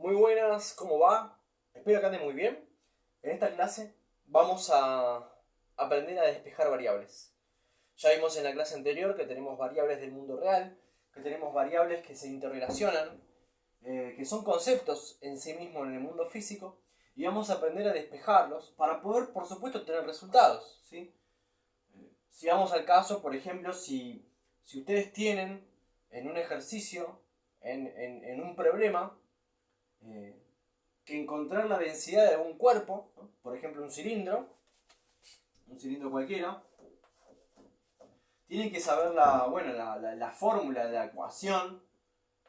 Muy buenas, ¿cómo va? Espero que ande muy bien. En esta clase vamos a aprender a despejar variables. Ya vimos en la clase anterior que tenemos variables del mundo real, que tenemos variables que se interrelacionan, que son conceptos en sí mismos en el mundo físico, y vamos a aprender a despejarlos para poder, por supuesto, tener resultados, ¿sí? Si vamos al caso, por ejemplo, si ustedes tienen en un ejercicio, en un problema, eh, que encontrar la densidad de algún cuerpo, ¿no? Por ejemplo un cilindro cualquiera, tienen que saber la fórmula de la ecuación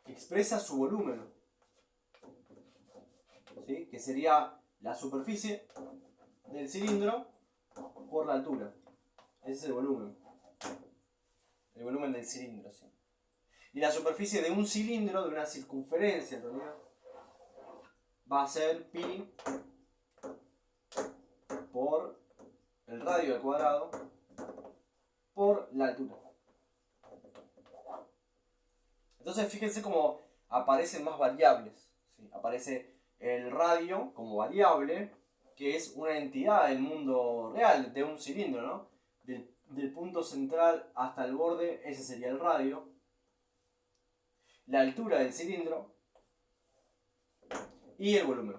que expresa su volumen, ¿sí? Que sería la superficie del cilindro por la altura. Ese es el volumen del cilindro, ¿sí? Y la superficie de un cilindro, de una circunferencia en realidad, va a ser pi por el radio al cuadrado por la altura. Entonces fíjense cómo aparecen más variables, ¿sí? Aparece el radio como variable, que es una entidad del mundo real, de un cilindro, ¿no? Del punto central hasta el borde, ese sería el radio. La altura del cilindro y el volumen.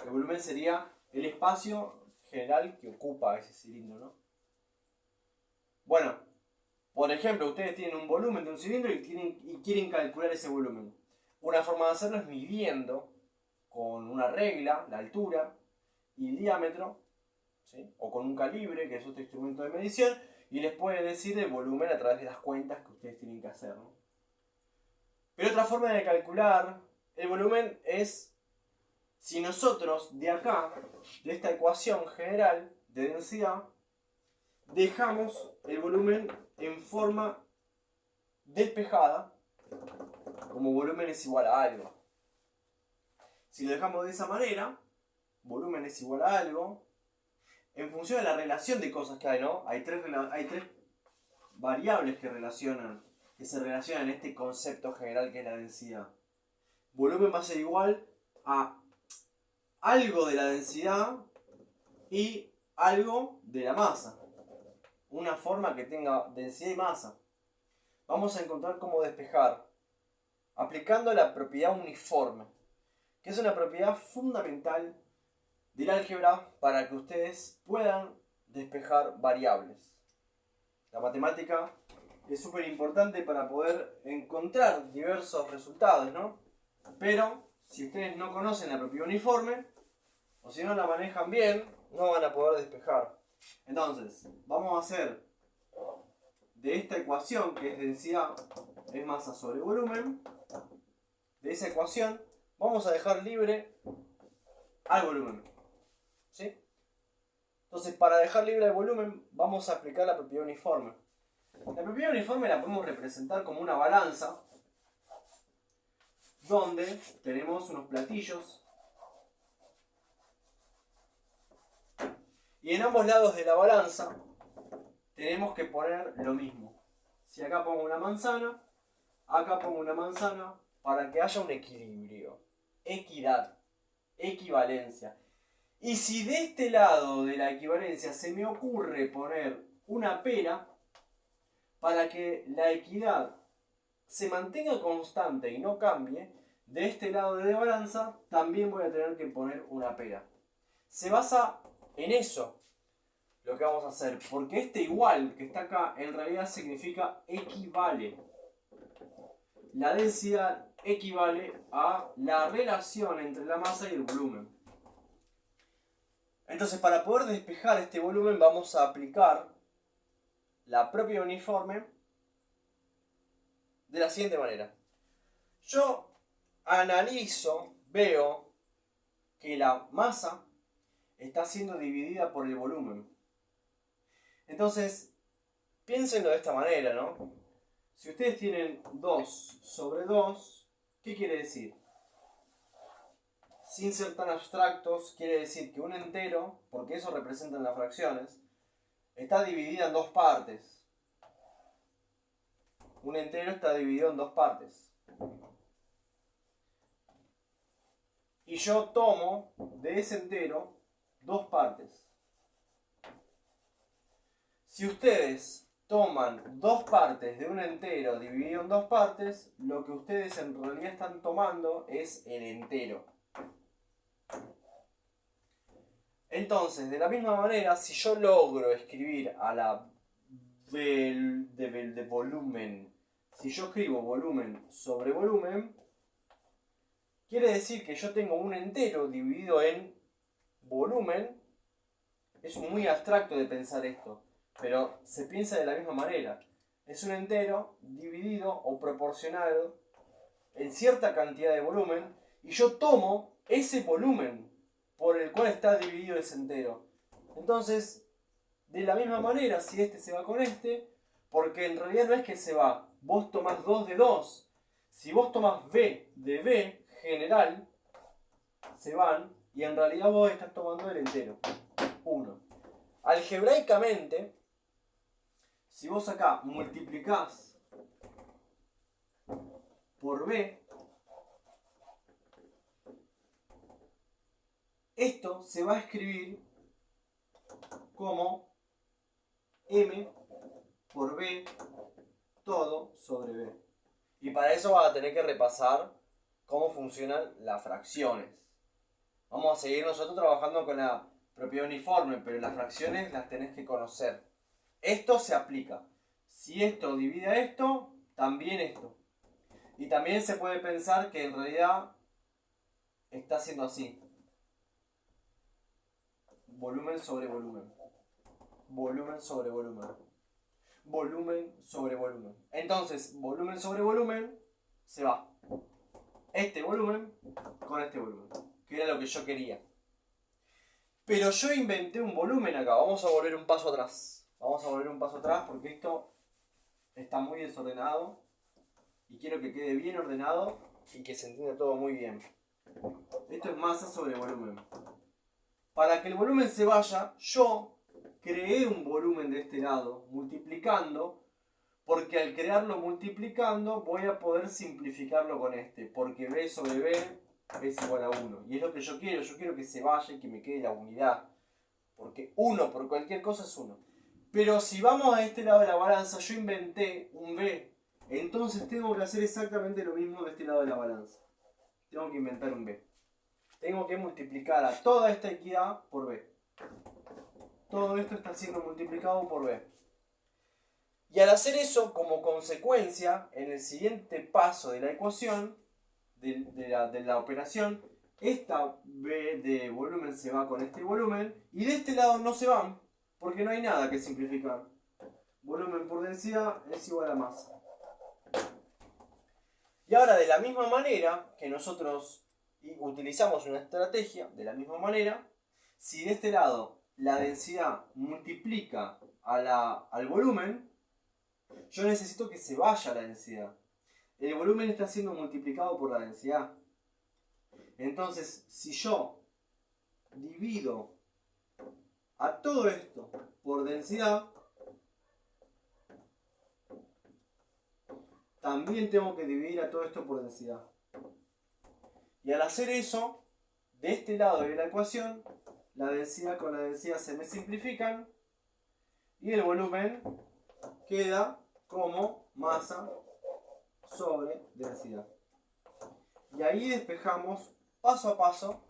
El volumen sería el espacio general que ocupa ese cilindro, ¿no? Bueno, por ejemplo, ustedes tienen un volumen de un cilindro y quieren calcular ese volumen. Una forma de hacerlo es midiendo con una regla la altura y el diámetro, ¿sí? O con un calibre, que es otro instrumento de medición, y les puede decir el volumen a través de las cuentas que ustedes tienen que hacer, ¿no? Pero otra forma de calcular el volumen es si nosotros de acá, de esta ecuación general de densidad, dejamos el volumen en forma despejada, como volumen es igual a algo. Si lo dejamos de esa manera, volumen es igual a algo, en función de la relación de cosas que hay, ¿no? Hay tres variables que se relacionan en este concepto general que es la densidad. Volumen va a ser igual a algo de la densidad y algo de la masa. Una forma que tenga densidad y masa. Vamos a encontrar cómo despejar aplicando la propiedad uniforme, que es una propiedad fundamental del álgebra para que ustedes puedan despejar variables. La matemática es súper importante para poder encontrar diversos resultados, ¿no? Pero si ustedes no conocen la propiedad uniforme, o si no la manejan bien, no van a poder despejar. Entonces, vamos a hacer de esta ecuación, que es densidad es masa sobre volumen, de esa ecuación vamos a dejar libre al volumen, ¿sí? Entonces, para dejar libre el volumen, vamos a aplicar la propiedad uniforme. La propiedad uniforme la podemos representar como una balanza, donde tenemos unos platillos, y en ambos lados de la balanza tenemos que poner lo mismo. Si acá pongo una manzana, acá pongo una manzana, para que haya un equilibrio, equidad, equivalencia. Y si de este lado de la equivalencia se me ocurre poner una pera, para que la equidad se mantenga constante y no cambie, de este lado de la balanza también voy a tener que poner una pera. Se basa en eso lo que vamos a hacer, porque este igual que está acá en realidad significa equivale. La densidad equivale a la relación entre la masa y el volumen. Entonces, para poder despejar este volumen vamos a aplicar la propia uniforme de la siguiente manera. Yo analizo, veo que la masa está siendo dividida por el volumen. Entonces, piénsenlo de esta manera, ¿no? Si ustedes tienen 2 sobre 2, ¿qué quiere decir? Sin ser tan abstractos, quiere decir que un entero, porque eso representan las fracciones, está dividida en dos partes. Un entero está dividido en dos partes. y yo tomo de ese entero dos partes. Si ustedes toman dos partes de un entero dividido en dos partes, lo que ustedes en realidad están tomando es el entero. Entonces, de la misma manera, si yo logro escribir a la de volumen, si yo escribo volumen sobre volumen, quiere decir que yo tengo un entero dividido en volumen. Es muy abstracto de pensar esto, pero se piensa de la misma manera. Es un entero dividido o proporcional en cierta cantidad de volumen, y yo tomo ese volumen por el cual está dividido ese entero. Entonces, de la misma manera, si este se va con este, porque en realidad no es que se va, vos tomás 2 de 2. Si vos tomás B de B general, se van, y en realidad vos estás tomando el entero, 1. Algebraicamente, si vos acá multiplicás por B, esto se va a escribir como M por B todo sobre B. Y para eso vas a tener que repasar cómo funcionan las fracciones. Vamos a seguir nosotros trabajando con la propiedad uniforme, pero las fracciones las tenés que conocer. Esto se aplica. Si esto divide a esto, también esto. Y también se puede pensar que en realidad está haciendo así. Volumen sobre volumen. Volumen sobre volumen. Volumen sobre volumen. Entonces, volumen sobre volumen se va. Este volumen con este volumen, que era lo que yo quería. Pero yo inventé un volumen acá. Vamos a volver un paso atrás. Vamos a volver un paso atrás porque esto está muy desordenado. Y quiero que quede bien ordenado y que se entienda todo muy bien. Esto es masa sobre volumen. Para que el volumen se vaya, yo creé un volumen de este lado, multiplicando, porque al crearlo multiplicando voy a poder simplificarlo con este, porque B sobre B es igual a 1. Y es lo que yo quiero que se vaya y que me quede la unidad. Porque 1 por cualquier cosa es 1. Pero si vamos a este lado de la balanza, yo inventé un B. Entonces tengo que hacer exactamente lo mismo de este lado de la balanza. Tengo que inventar un B. Tengo que multiplicar a toda esta equidad por B. Todo esto está siendo multiplicado por B. Y al hacer eso, como consecuencia, en el siguiente paso de la ecuación, de la operación, esta B de volumen se va con este volumen, y de este lado no se van, porque no hay nada que simplificar. Volumen por densidad es igual a masa. Y ahora, de la misma manera que nosotros utilizamos una estrategia, de la misma manera, si de este lado la densidad multiplica al volumen, yo necesito que se vaya la densidad. El volumen está siendo multiplicado por la densidad. Entonces, si yo divido a todo esto por densidad, también tengo que dividir a todo esto por densidad. Y al hacer eso, de este lado de la ecuación, la densidad con la densidad se me simplifican y el volumen queda como masa sobre densidad. Y ahí despejamos paso a paso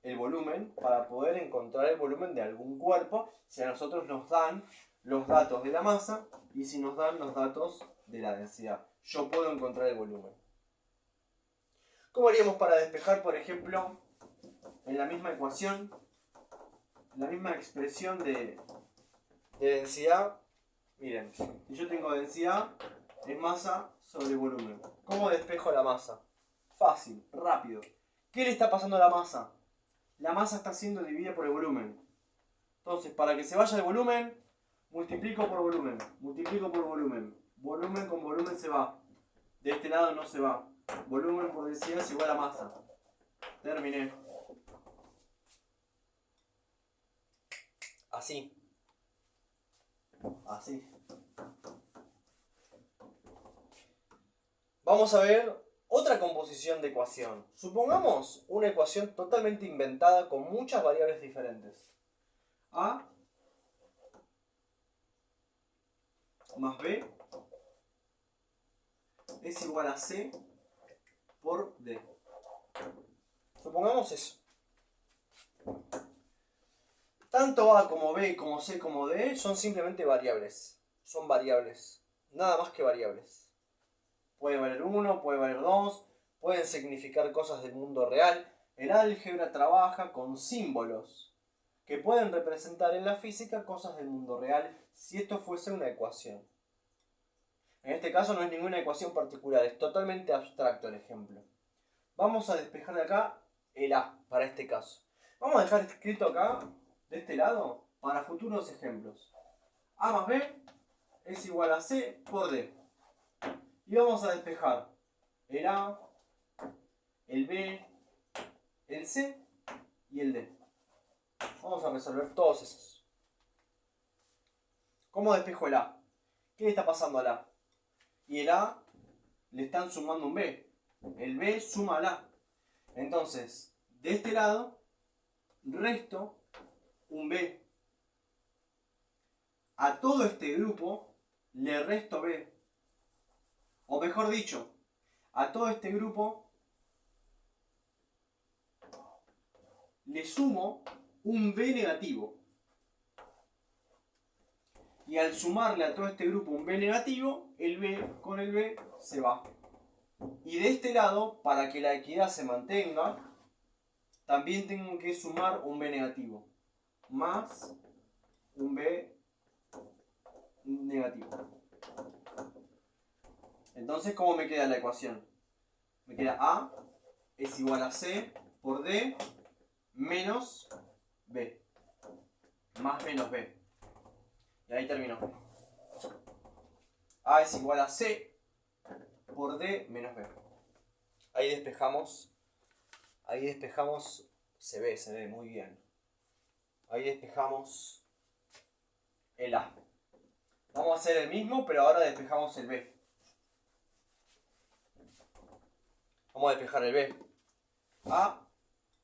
el volumen para poder encontrar el volumen de algún cuerpo si a nosotros nos dan los datos de la masa y si nos dan los datos de la densidad. Yo puedo encontrar el volumen. ¿Cómo haríamos para despejar, por ejemplo, en la misma ecuación, la misma expresión de densidad? Miren, si yo tengo densidad, es masa sobre volumen. ¿Cómo despejo la masa? Fácil, rápido. ¿Qué le está pasando a la masa? La masa está siendo dividida por el volumen. Entonces, para que se vaya el volumen, multiplico por volumen. Multiplico por volumen. Volumen con volumen se va. De este lado no se va. Volumen por densidad es igual a masa. Terminé. Así. Así. Vamos a ver Otra composición de ecuación. Supongamos una ecuación totalmente inventada con muchas variables diferentes. A más B es igual a C por D. Supongamos eso. Tanto A como B, como C, como D son simplemente variables. Son variables. Nada más que variables. Puede valer 1, puede valer 2, pueden significar cosas del mundo real. El álgebra trabaja con símbolos que pueden representar en la física cosas del mundo real si esto fuese una ecuación. En este caso no es ninguna ecuación particular, es totalmente abstracto el ejemplo. Vamos a despejar de acá el A para este caso. Vamos a dejar escrito acá, de este lado, para futuros ejemplos. A más B es igual a C por D. Y vamos a despejar el A, el B, el C y el D. Vamos a resolver todos esos. ¿Cómo despejo el A? ¿Qué le está pasando al A? Y el A le están sumando un B. El B suma al A. Entonces, de este lado, resto un B. A todo este grupo le resto B. O mejor dicho, a todo este grupo le sumo un B negativo. Y al sumarle a todo este grupo un B negativo, el B con el B se va. Y de este lado, para que la equidad se mantenga, también tengo que sumar un B negativo. Más un B negativo. Entonces, ¿cómo me queda la ecuación? Me queda A es igual a C por D menos B. Más menos B. Y ahí terminó. A es igual a C por D menos B. Ahí despejamos. Se ve muy bien. Ahí despejamos el A. Vamos a hacer el mismo, pero ahora despejamos el B. Vamos a despejar el B. A,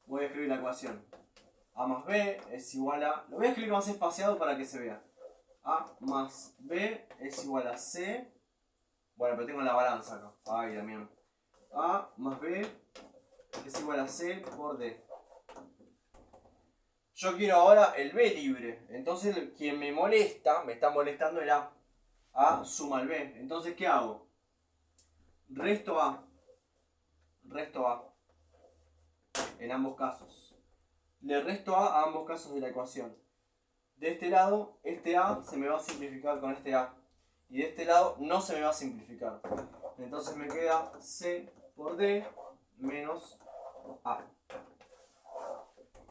voy a escribir la ecuación. A más B es igual a... Lo voy a escribir más espaciado para que se vea. A más B es igual a C. Bueno, pero tengo la balanza acá. Ay, Damián. A más B es igual a C por D. Yo quiero ahora el B libre. Entonces quien me está molestando el A. A suma el B. Entonces, ¿qué hago? Resto A. En ambos casos. Le resto A ambos casos de la ecuación. De este lado, este A se me va a simplificar con este A. Y de este lado no se me va a simplificar. Entonces me queda C por D menos A.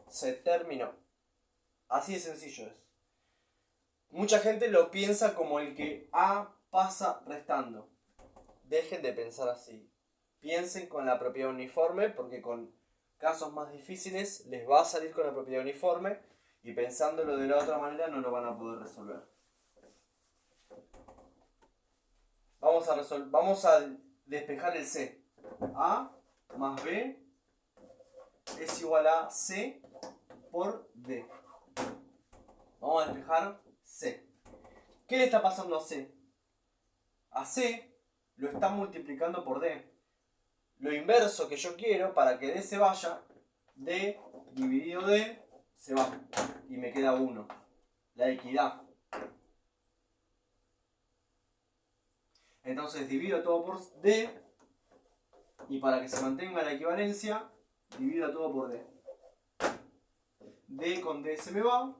Se terminó. Así de sencillo es. Mucha gente lo piensa como el que A pasa restando. Dejen de pensar así. Piensen con la propiedad uniforme, porque con casos más difíciles les va a salir con la propiedad uniforme y pensándolo de la otra manera no lo van a poder resolver. Vamos a despejar el C. A más B es igual a C por D. Vamos a despejar C. ¿Qué le está pasando a C? A C lo está multiplicando por D. Lo inverso que yo quiero para que D se vaya, D dividido D se va. Y me queda 1. La equidad. Entonces divido todo por D. Y para que se mantenga la equivalencia, divido todo por D. D con D se me va.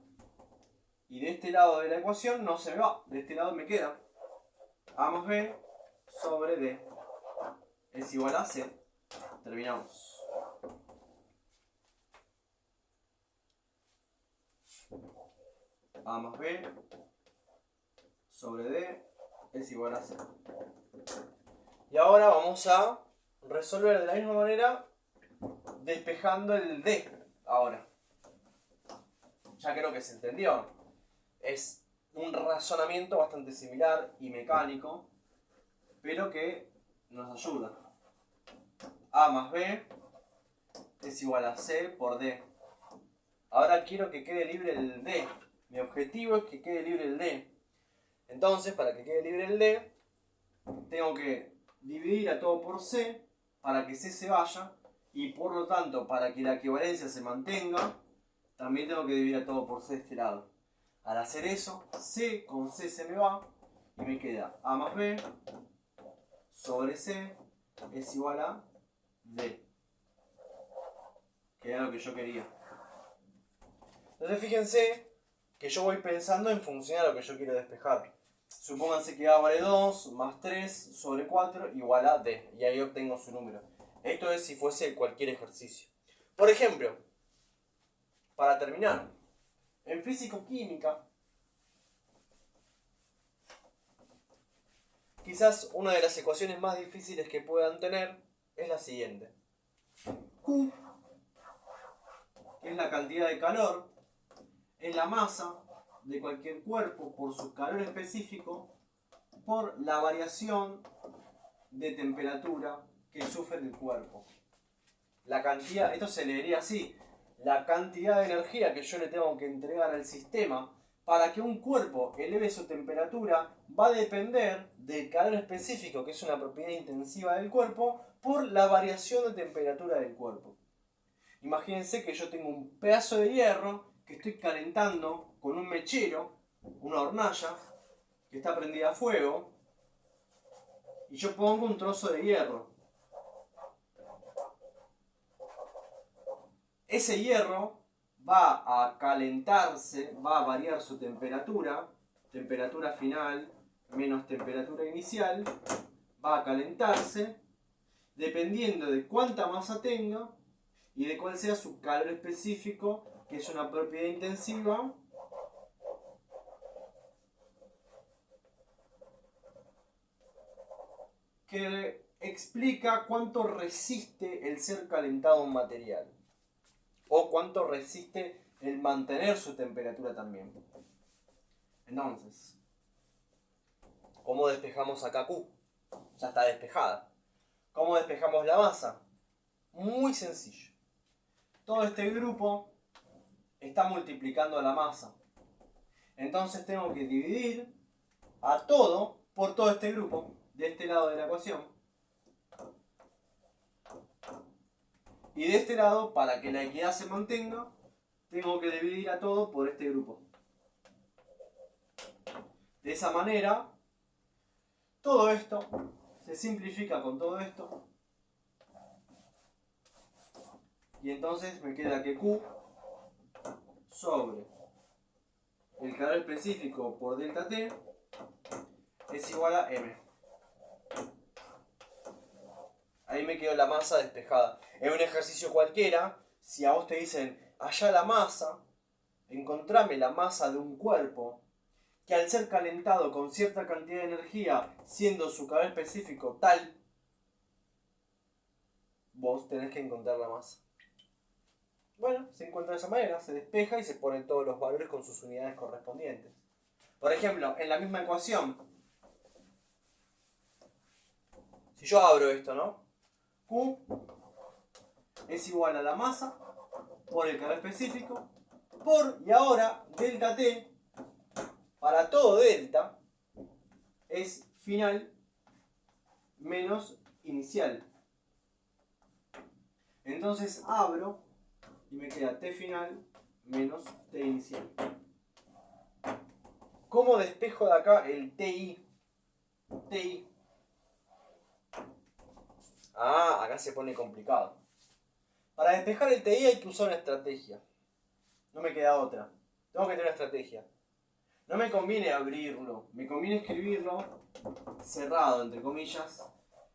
Y de este lado de la ecuación no se me va. De este lado me queda A más B sobre D es igual a C. Terminamos. A más B sobre D es igual a C. Y ahora vamos a resolver de la misma manera despejando el D ahora. Ya creo que se entendió. Es un razonamiento bastante similar y mecánico, pero que nos ayuda. A más B es igual a C por D. Ahora quiero que quede libre el D. Mi objetivo es que quede libre el D. Entonces, para que quede libre el D, tengo que dividir a todo por C para que C se vaya. Y por lo tanto, para que la equivalencia se mantenga, también tengo que dividir a todo por C de este lado. Al hacer eso, C con C se me va y me queda A más B sobre C es igual a D. Que era lo que yo quería. Entonces fíjense que yo voy pensando en función a lo que yo quiero despejar. Supónganse que A vale 2 más 3 sobre 4 igual a D. Y ahí obtengo su número. Esto es si fuese cualquier ejercicio. Por ejemplo, para terminar, en físico-química, quizás una de las ecuaciones más difíciles que puedan tener es la siguiente. Q, que es la cantidad de calor, es la masa de cualquier cuerpo por su calor específico por la variación de temperatura que sufre el cuerpo. La cantidad, esto se leería así, la cantidad de energía que yo le tengo que entregar al sistema para que un cuerpo eleve su temperatura va a depender del calor específico, que es una propiedad intensiva del cuerpo, por la variación de temperatura del cuerpo. Imagínense que yo tengo un pedazo de hierro que estoy calentando con un mechero, una hornalla, que está prendida a fuego, y yo pongo un trozo de hierro. Ese hierro va a calentarse, va a variar su temperatura, temperatura final menos temperatura inicial, va a calentarse dependiendo de cuánta masa tenga y de cuál sea su calor específico, que es una propiedad intensiva que explica cuánto resiste el ser calentado un material o cuánto resiste el mantener su temperatura también. Entonces, ¿cómo despejamos acá Q? Ya está despejada. ¿Cómo despejamos la masa? Muy sencillo. Todo este grupo está multiplicando la masa. Entonces tengo que dividir a todo por todo este grupo de este lado de la ecuación. Y de este lado, para que la equidad se mantenga, tengo que dividir a todo por este grupo. De esa manera, todo esto se simplifica con todo esto. Y entonces me queda que Q sobre el calor específico por delta T es igual a M. Ahí me quedó la masa despejada. En un ejercicio cualquiera, si a vos te dicen, allá la masa, encontrame la masa de un cuerpo que al ser calentado con cierta cantidad de energía, siendo su calor específico tal, vos tenés que encontrar la masa. Bueno, se encuentra de esa manera, se despeja y se ponen todos los valores con sus unidades correspondientes. Por ejemplo, en la misma ecuación, si yo abro esto, ¿no? Q es igual a la masa por el calor específico por, y ahora, delta T, para todo delta, es final menos inicial. Entonces abro y me queda T final menos T inicial. ¿Cómo despejo de acá el TI? TI. Ah, acá se pone complicado. Para despejar el TI hay que usar una estrategia. No me queda otra. Tengo que tener una estrategia. No me conviene abrirlo, me conviene escribirlo cerrado, entre comillas,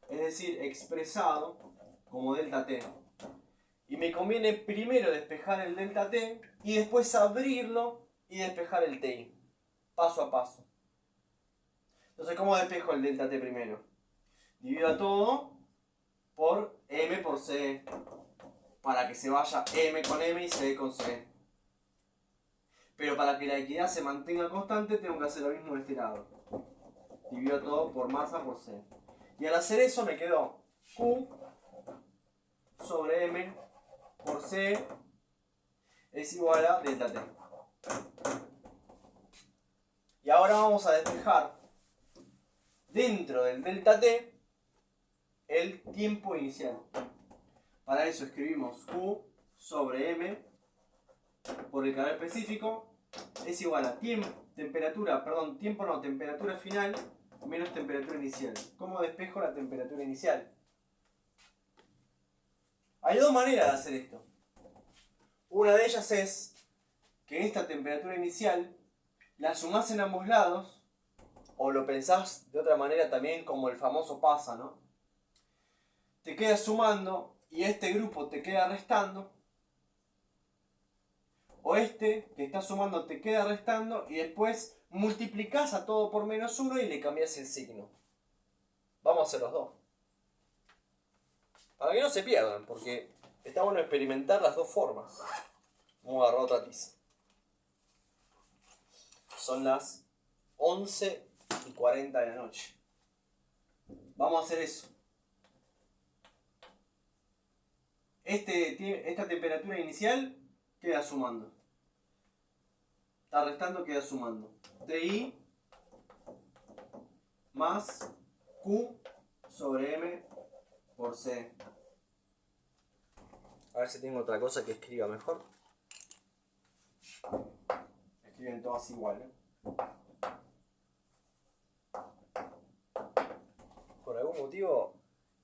es decir, expresado como delta T. Y me conviene primero despejar el delta T y después abrirlo y despejar el TI, paso a paso. Entonces, ¿cómo despejo el delta T primero? Divido a todo por M por C, para que se vaya M con M y C con C. Pero para que la equidad se mantenga constante, tengo que hacer lo mismo de este lado. Divido todo por masa por C. Y al hacer eso me quedó Q sobre M por C es igual a delta T. Y ahora vamos a despejar dentro del delta T el tiempo inicial. Para eso escribimos Q sobre M por el canal específico es igual a temperatura final menos temperatura inicial. ¿Cómo despejo la temperatura inicial? Hay dos maneras de hacer esto. Una de ellas es que esta temperatura inicial la sumás en ambos lados, o lo pensás de otra manera también, como el famoso pasa, ¿no? Te queda sumando y este grupo te queda restando, o este que está sumando te queda restando y después multiplicás a todo por menos 1 y le cambias el signo. Vamos a hacer los dos. Para que no se pierdan, porque está bueno experimentar las dos formas. Vamos a agarrar otra tiza. Son las 11:40 de la noche. Vamos a hacer eso. Esta temperatura inicial queda sumando. Está restando, queda sumando. TI más Q sobre M por C. A ver si tengo otra cosa que escriba mejor. Escriben todas iguales. Por algún motivo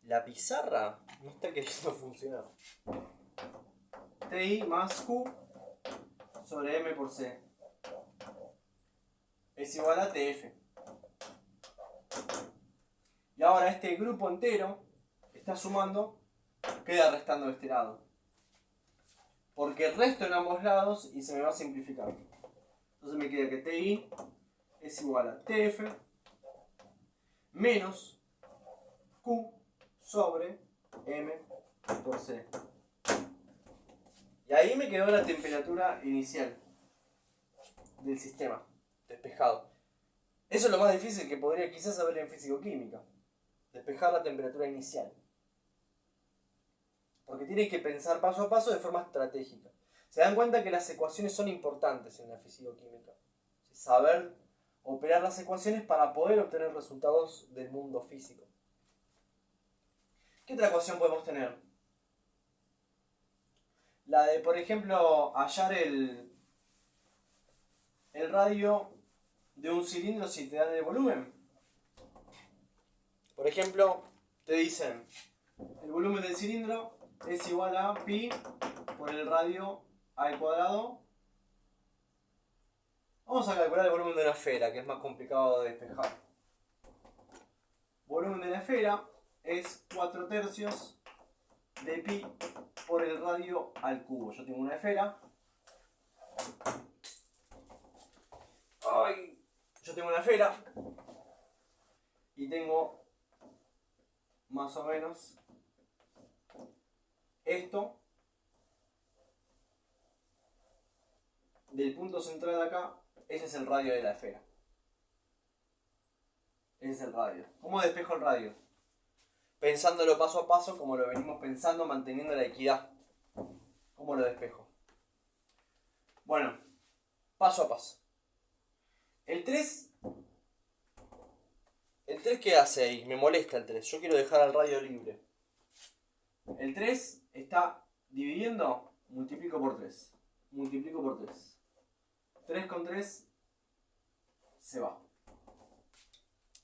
la pizarra no está queriendo funcionar. TI más Q sobre M por C es igual a TF. Y ahora este grupo entero está sumando, queda restando de este lado. Porque resto en ambos lados y se me va a simplificar. Entonces me queda que TI es igual a TF menos Q sobre M por C. Y ahí me quedó la temperatura inicial del sistema despejado. Eso es lo más difícil que podría quizás saber en físico-química. Despejar la temperatura inicial. Porque tiene que pensar paso a paso de forma estratégica. Se dan cuenta que las ecuaciones son importantes en la físico-química. Saber operar las ecuaciones para poder obtener resultados del mundo físico. ¿Qué otra ecuación podemos tener? La de, por ejemplo, hallar el radio de un cilindro si te dan el volumen. Por ejemplo, te dicen el volumen del cilindro es igual a pi por el radio al cuadrado. Vamos a calcular el volumen de una esfera, que es más complicado de despejar. Volumen de la esfera es 4/3 de pi por el radio al cubo. Yo tengo una esfera. Yo tengo una esfera. Y tengo más o menos esto. Del punto central de acá, ese es el radio de la esfera. Ese es el radio. ¿Cómo despejo el radio? Pensándolo paso a paso, como lo venimos pensando, manteniendo la equidad. ¿Cómo lo despejo? Bueno, paso a paso. El 3, ¿qué hace ahí? Me molesta el 3. Yo quiero dejar al radio libre. El 3 está dividiendo, multiplico por 3. Multiplico por 3. 3 con 3 se va.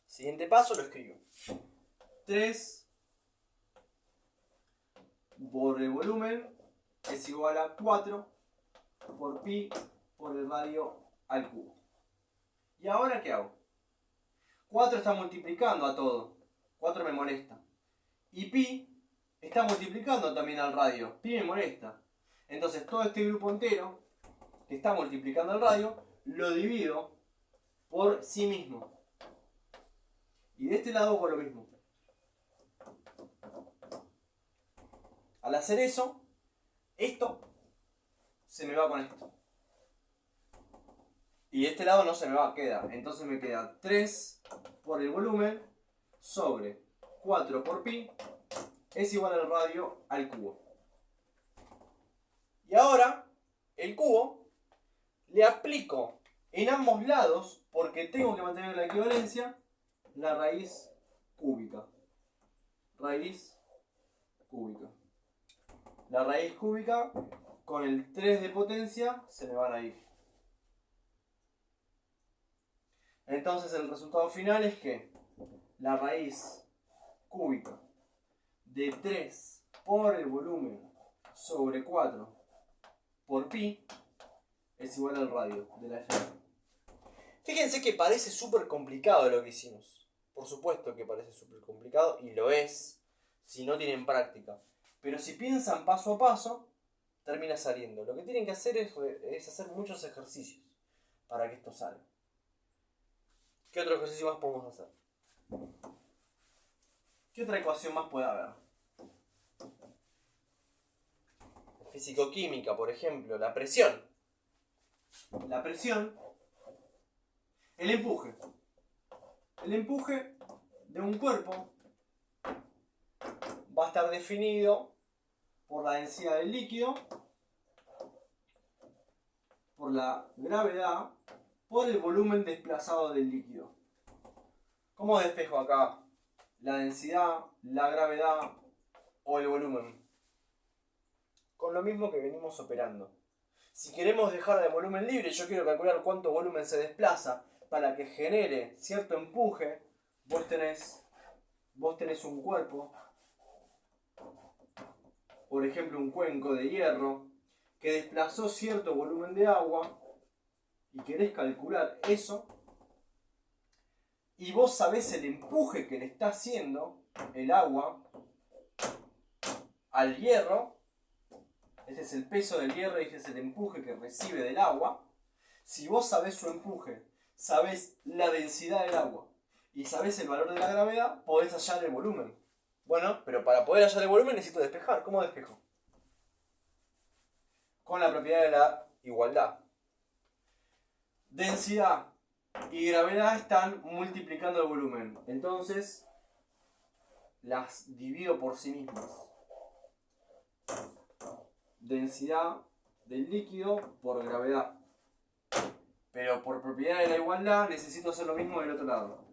Siguiente paso lo escribo. 3 por el volumen es igual a 4 por pi por el radio al cubo. ¿Y ahora qué hago? 4 está multiplicando a todo. 4 me molesta. Y pi está multiplicando también al radio. Pi me molesta. Entonces todo este grupo entero que está multiplicando al radio lo divido por sí mismo. Y de este lado hago lo mismo. Al hacer eso, esto se me va con esto. Y de este lado no se me va, queda. Entonces me queda 3 por el volumen sobre 4 por pi es igual al radio al cubo. Y ahora, el cubo, le aplico en ambos lados, porque tengo que mantener la equivalencia, la raíz cúbica. Raíz cúbica. La raíz cúbica con el 3 de potencia se me van a ir. Entonces el resultado final es que la raíz cúbica de 3 por el volumen sobre 4 por pi es igual al radio de la F. Fíjense que parece súper complicado lo que hicimos. Por supuesto que parece súper complicado y lo es si no tienen práctica. Pero si piensan paso a paso, termina saliendo. Lo que tienen que hacer es hacer muchos ejercicios para que esto salga. ¿Qué otro ejercicio más podemos hacer? ¿Qué otra ecuación más puede haber? Físico-química, por ejemplo, la presión. La presión, el empuje. El empuje de un cuerpo va a estar definido por la densidad del líquido, por la gravedad, por el volumen desplazado del líquido. ¿Cómo despejo acá la densidad, la gravedad o el volumen? Con lo mismo que venimos operando. Si queremos dejar de volumen libre, yo quiero calcular cuánto volumen se desplaza para que genere cierto empuje. Vos tenés un cuerpo, por ejemplo un cuenco de hierro, que desplazó cierto volumen de agua y querés calcular eso, y vos sabés el empuje que le está haciendo el agua al hierro. Este es el peso del hierro y este es el empuje que recibe del agua. Si vos sabés su empuje, sabés la densidad del agua y sabés el valor de la gravedad, podés hallar el volumen. Bueno, pero para poder hallar el volumen necesito despejar. ¿Cómo despejo? Con la propiedad de la igualdad. Densidad y gravedad están multiplicando el volumen. Entonces, las divido por sí mismas. Densidad del líquido por gravedad. Pero por propiedad de la igualdad necesito hacer lo mismo del otro lado.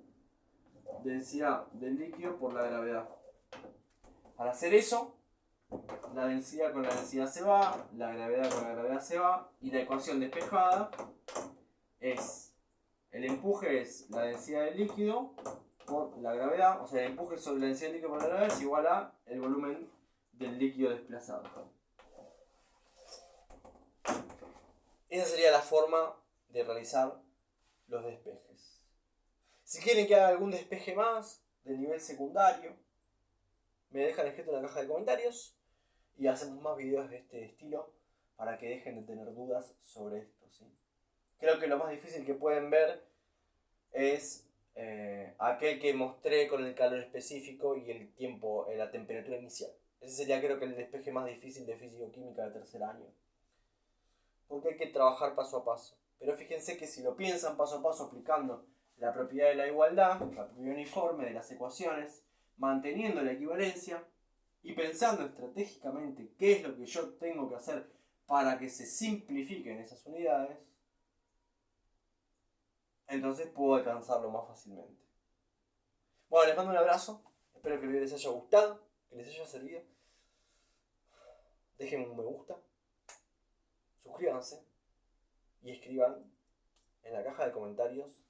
Densidad del líquido por la gravedad. Para hacer eso, la densidad con la densidad se va, la gravedad con la gravedad se va, y la ecuación despejada es, el empuje es la densidad del líquido por la gravedad, o sea, el empuje sobre la densidad del líquido por la gravedad es igual a el volumen del líquido desplazado. Esa sería la forma de realizar los despejes. Si quieren que haga algún despeje más de nivel secundario, me dejan escrito en la caja de comentarios y hacemos más videos de este estilo para que dejen de tener dudas sobre esto, ¿sí? Creo que lo más difícil que pueden ver es aquel que mostré con el calor específico y el tiempo, la temperatura inicial. Ese sería, creo que, el despeje más difícil de físico-química de tercer año. Porque hay que trabajar paso a paso. Pero fíjense que si lo piensan paso a paso aplicando la propiedad de la igualdad, la propiedad uniforme de las ecuaciones, manteniendo la equivalencia y pensando estratégicamente qué es lo que yo tengo que hacer para que se simplifiquen esas unidades, entonces puedo alcanzarlo más fácilmente. Bueno, les mando un abrazo. Espero que el video les haya gustado, que les haya servido. Dejen un me gusta. Suscríbanse y escriban en la caja de comentarios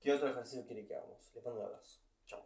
qué otro ejercicio quieren que hagamos. Les mando un abrazo. Chao.